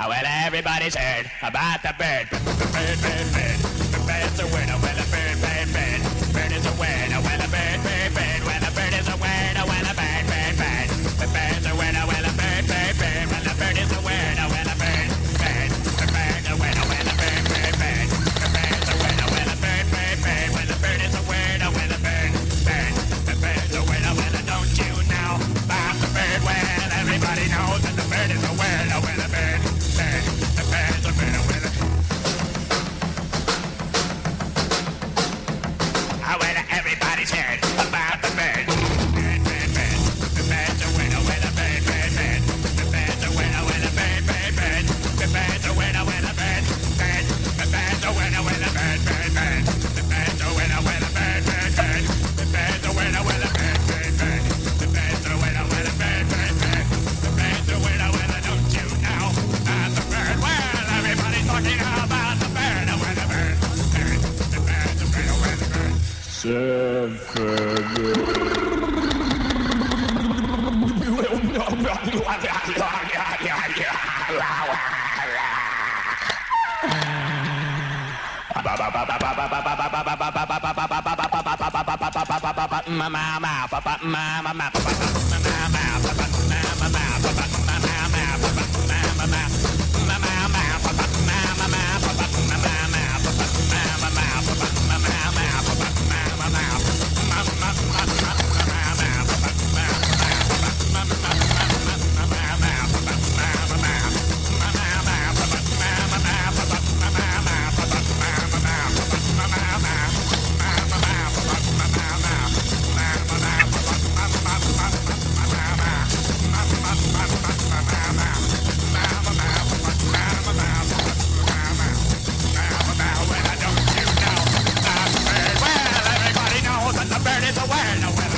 Well, everybody's heard about the bird. Bird, bird, bird. The bird's a winner. Well, a bird, bird, bird. Bird is a winner. Well, a bird, bird, bird. Well, a bird is a winner. Well, a bird, bird, bird. The bird's a winner. Well, a bird, bird, bird. Well, a bird is a winner. Well, a bird, bird. The bird's a winner. Well, a bird, bird, bird. The bird's a winner. Well, a bird, bird, bird. Well, a bird is a winner. Well, a bird, bird. The bird's a winner. Well, don't you know about the bird? Well, everybody knows that the bird is a winner. Well, a bird. The bird's a winner with it. Well, everybody's heard about the bird. Bird, bird, bird. The bird's a winner with a bird, bird, bird. The bird's a winner with a bird, bird, bird. The bird's a winner with a bird, bird. The bird's a winner with a bird, bird, bird. The bird's a winner with a bird, bird, bird. The bird's a winner with a bird, bird, bird. The bird's a winner with a bird, bird, bird. The bird's a winner with a, don't you know, about the bird? Well, everybody's talking about the bird, with a bird, bird. The bird's a winner with a bird. Bird is a winner.